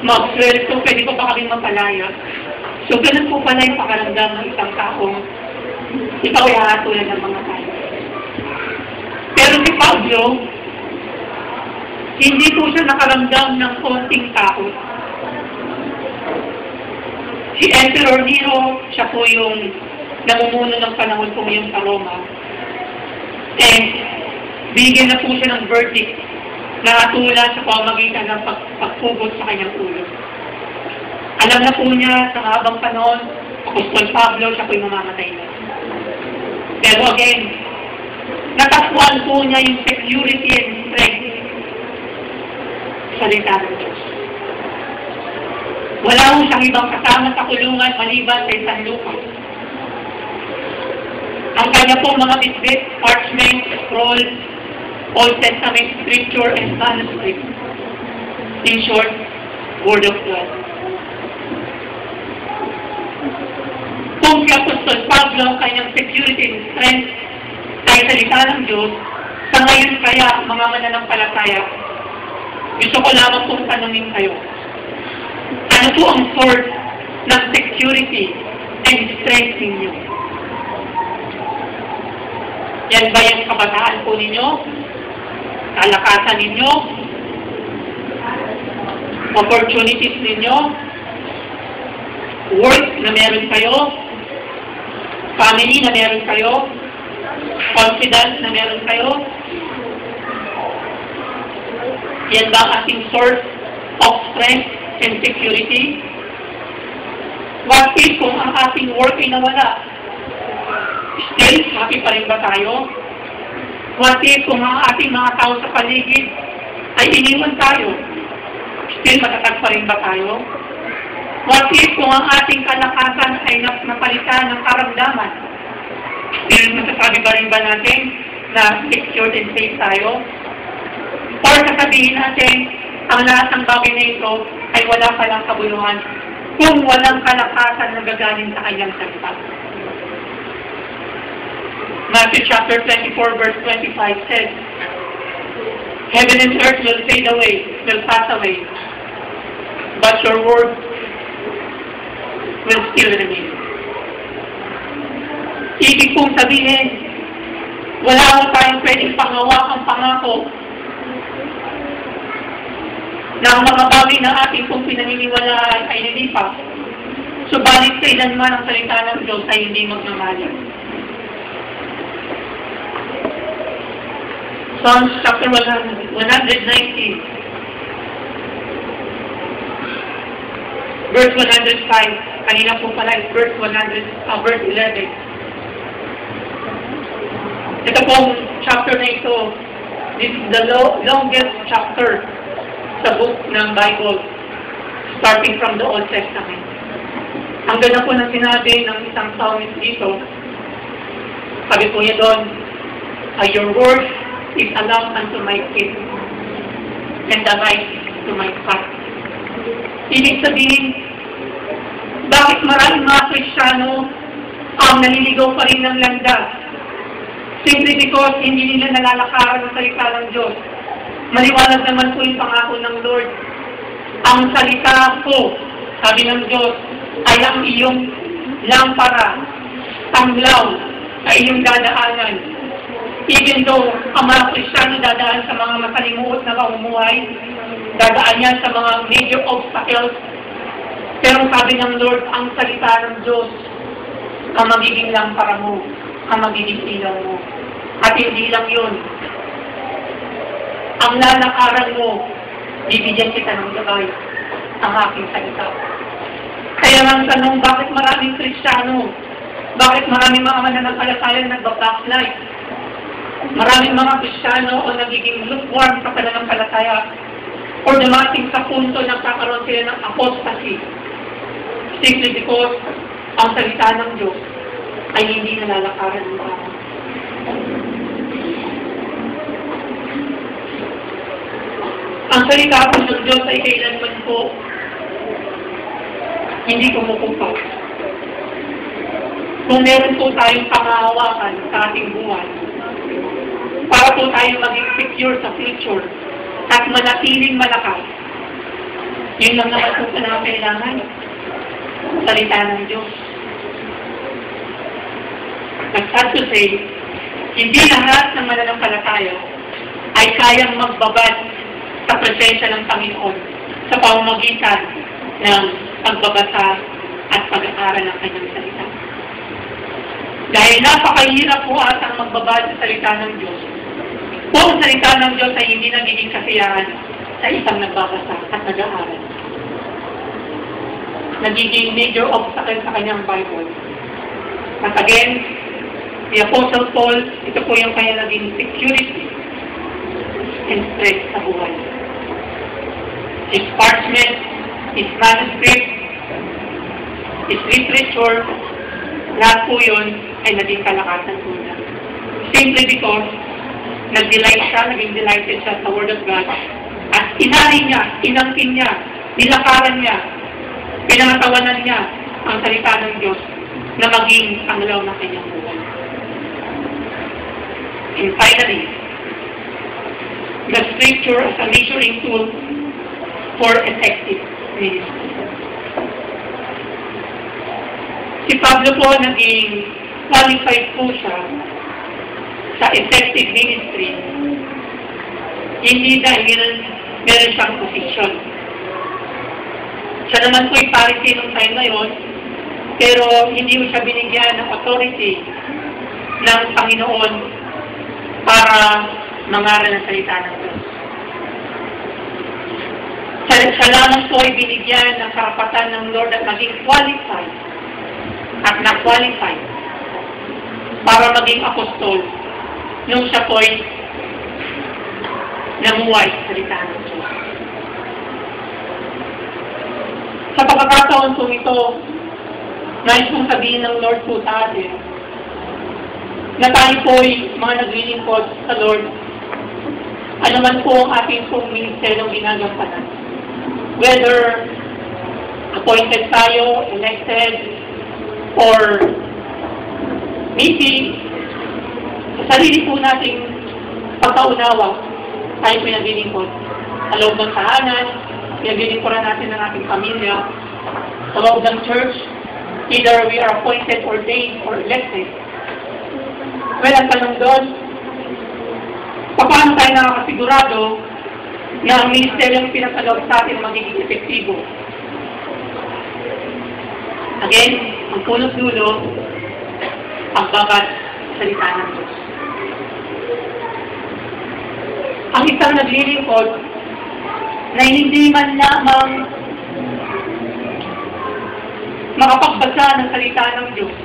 mag-sweldo, pwede ko pa kaming mapalaya. So, ganun po pala yung pakaramdam ng isang taong ikaw ay hatulan ng mga tayo. Pero si Pablo, hindi po siya nakaramdam ng konting takot. Si Emperor Nero, siya po yung namumuno ng panahon po yung sa Roma. And bigyan na po siya ng verdict na atula sa pamamagitan ng pagpugot sa kanyang ulo. Alam na po niya sa habang panahon, Apostol Pablo, siya po yung mamamatay na. Pero again, natakwan po niya yung security and strength sa salita ng Diyos. Wala po siyang ibang kasama sa kulungan maliban sa isang lupa. Ang kanya pong mga bitbit, parchment, scroll, Old Testament scripture, and manuscript. In short, Word of God. Kung si Apostol Pablo ang kanyang security and strength ay salita ng Diyos, sa ngayon kaya mga mananampalataya, gusto ko lamang pong tanungin kayo. Ano po ang source ng security and strength ninyo? Yan ba yung kabataan po ninyo? Kalakasan ninyo? Opportunities ninyo? Work na meron kayo? Family na meron kayo? Confidence na meron kayo? Yan ba ang ating source of strength and security? What if kung ang ating work ay nawala? Still, happy pa rin ba tayo? What if kung ang ating mga tao sa paligid ay iniwan tayo? Still, matatag pa rin ba tayo? What if kung ang ating kalakasan ay napalitan ng karamdaman? Still, masasabi ba rin ba natin na secured and safe tayo? Or sasabihin natin, ang lahat ng bagay na ito ay wala palang kabuluhan kung walang kalakasan na gagaling sa kanyang salita. Matthew chapter 24 verse 25 says, Heaven and earth will fade away, will pass away, but your word will still remain. Ibig kong sabihin, wala mo tayong pwedeng pangawakang pangako na ang mga bagay na ating kung pinaniniwalaan ay nilipas. Subalit kailanman ang salita ng Diyos ay hindi magmamalas. Psalms chapter 119. Verse 105. Kanina po pala is verse 11. Ito pong chapter na ito, this is the longest chapter sa book ng Bible, starting from the Old Testament. Ang ganda po ng sinabi ng isang psalmist dito, sabi po niya doon, your word is a lamp unto my feet and a light to my path. Ibig sabihin, bakit maraming mga Kristiyano ang naliligaw pa rin ng landas? Simply because hindi nila nalalakaran ng salita ng Diyos. Maliwanag naman po yung pangako ng Lord. Ang salita ko, sabi ng Diyos, ay ang iyong lampara, tanglaw, ay iyong dadaanan. Even though ang mga Kristiyano dadaan sa mga masalimuot na pamumuhay, dadaan yan sa mga major obstacles, pero sabi ng Lord, ang salita ng Diyos, ang magiging lampara mo, ang magiging ilaw mo. At hindi lang yun. Ang lalakaran mo, bibigyan kita ng gabay, ang aking salita. Kaya ang tanong, bakit maraming Kristiyano? Bakit maraming mga mananampalataya nagbabackslide? Maraming mga Kristiyano o nagiging lukewarm sa pananampalataya o dumating sa punto na kakaroon sila ng apostasy simply because ang salita ng Diyos ay hindi nalalakaran ng mga. Ang salita po ng Diyos ay kailanman po hindi kumukumpaw. Kung meron po tayong pangahawakan sa ating buhay, para po tayong maging secure sa future at manatiling malakas, Yun lang naman po na kailangan. Salita ng Diyos. But sad to say, hindi lahat ng mananampalataya ay kayang magbabad sa presensya ng Panginoon sa pamamagitan ng pagbabasa at pag-aaral ng kanyang salita. Dahil napakahirap po atang magbabad sa salita ng Diyos. Kung ang salita ng Diyos ay hindi nagiging kasiyahan sa isang nagbabasa at nag-aaral. Nagiging major obstacle sa kanyang Bible. At again, the Apostle Paul, ito po yung kanya naging security and strength sa buhay. His parchment, his manuscript, his literature, lahat po yun ay naging kalakasan po niya. Simply because nag-delight siya, naging delighted siya sa Word of God. At inari niya, inangkin niya, nilakaran niya, pinangatawanan niya ang salita ng Diyos na maging panglaw na kanyang buhay. And finally, the Scripture as a measuring tool for effective ministry. Si Pablo po naging qualified po siya sa effective ministry, hindi dahil meron siyang position. Siya naman po yung Pharisee nung time na yun, pero hindi mo siya binigyan ng authority ng Panginoon para mangaral ng salita ng Diyos. Siya lamang po ay binigyan ng karapatan ng Lord at maging qualified at na-qualified para maging apostol nung siya po ay namuhay sa salita ng Diyos. Sa pagkakataon po ito, nais kong sabihin ng Lord po sa atin, na tayo po ay mga naglilingkod sa Lord, ano man po ang ating pong ministeryong ginagampanan. Whether appointed tayo, elected, or maybe sa sarili po nating pagkaunawa, tayo po naglilingkod sa loob ng tahanan, pinaglilingkuran natin ng ating pamilya, sa loob ng church, either we are appointed, ordained, or elected. Well, ang tanong doon, paano tayo nakakasigurado na ang ministeryong pinasaloob sa atin magiging epektibo? Again, ang punot dulo, ang bagat salita ng Diyos. Ang isang naglilingkod na hindi man lamang makapagbasa ng salita ng Diyos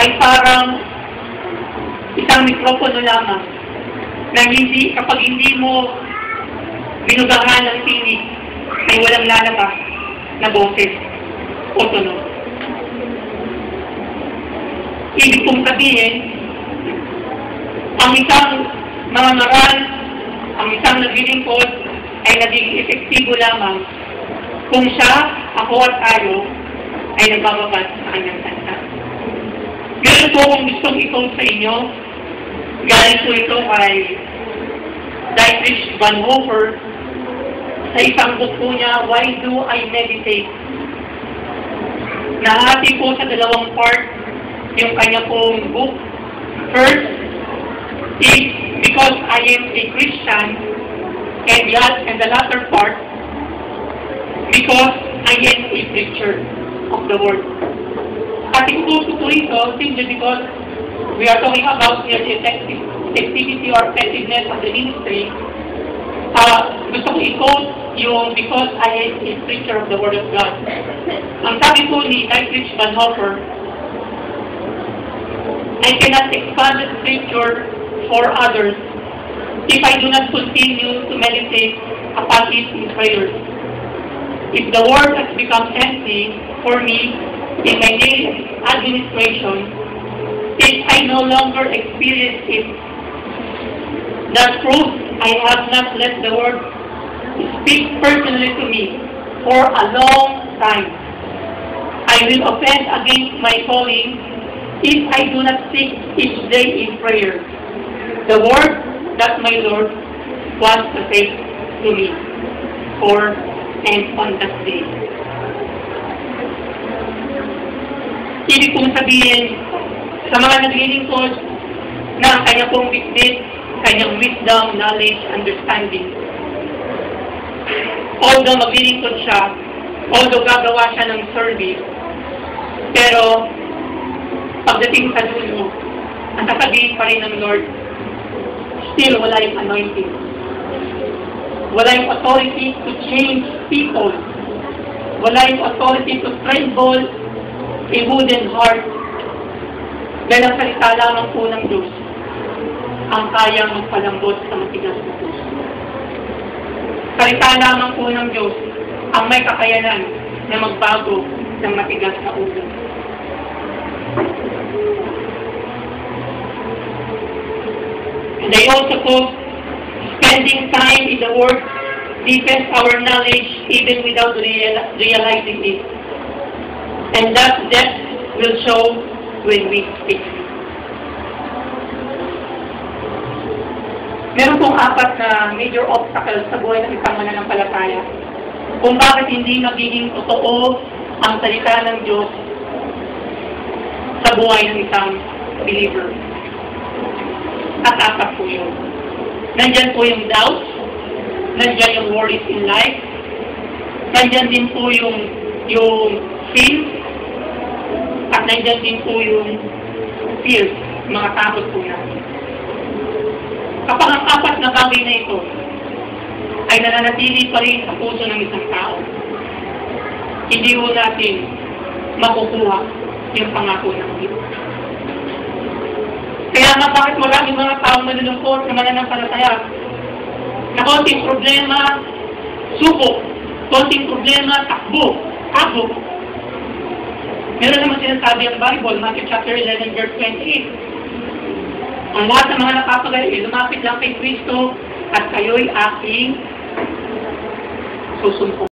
ay parang isang mikropono lamang na hindi, kapag hindi mo binugahan ng tinig, ay walang lalabas na boses o tunog. Ibig kong sabihin, ang isang mangangaral, ang isang naglilingkod ay naging epektibo lamang kung siya, ako at tayo ay nagbababad sa kanyang salita. Ganun po kung gustong i-quote sa inyo, galing po ito kay Dietrich Bonhoeffer sa isang book po niya, Why Do I Meditate? Nahati po sa dalawang part yung kanya pong book. First is because I am a Christian, and the latter part because I am a preacher of the word. At itututo po ito simply because we are talking about the effectivity or effectiveness of the ministry. Gusto ko i-quote yung because I am a preacher of the Word of God. Ang sabi po ni Dietrich Bonhoeffer, I cannot expand the scripture for others if I do not continue to meditate upon it in prayers. If the Word has become empty for me in my daily administration, if I no longer experience it, that proves I have not let the Word speak personally to me for a long time. I will offend against my calling if I do not seek each day in prayer the word that my Lord wants to say to me. For and on that day. Ibig kong sabihin, sa mga naglilingkod na kanya pong witness, kanyang wisdom, knowledge, understanding. Although maglilingkod siya, although gagawa siya ng service, pero pagdating sa dulo, ang sasabihin pa rin ng Lord, still wala yung anointing. Wala yung authority to change people. Wala yung authority to tremble a wooden heart. Dahil ang salita lamang po ng Diyos ang kayang magpalambot sa matigas na puso. Salita lamang po ng Diyos ang may kakayanan na magbago ng matigas na ulo. And I also quote, spending time in the Word deepens our knowledge even without realizing it. And that depth will show when we speak. Meron pong 4 na major obstacles sa buhay ng isang mananampalataya kung bakit hindi magiging totoo ang salita ng Diyos sa buhay ng isang believer. At 4 po yun. Nandyan po yung doubt, nandyan yung worries in life, nandyan din po yung sin, at nandyan din po yung fears, mga takot po natin. Kapag ang 4 na bagay na ito ay nananatili pa rin sa puso ng isang tao, hindi po natin makukuha yung pangako ng Diyos. Kaya nga bakit maraming mga taong malulungkot na mananampalataya na konting problema, suko, konting problema, takbo. Meron naman sinasabi ang Bible, Matthew chapter 11, verse 28. Ang lahat ng mga nakapagayon, lumapit lang kay Kristo at kayo'y aking susumpo.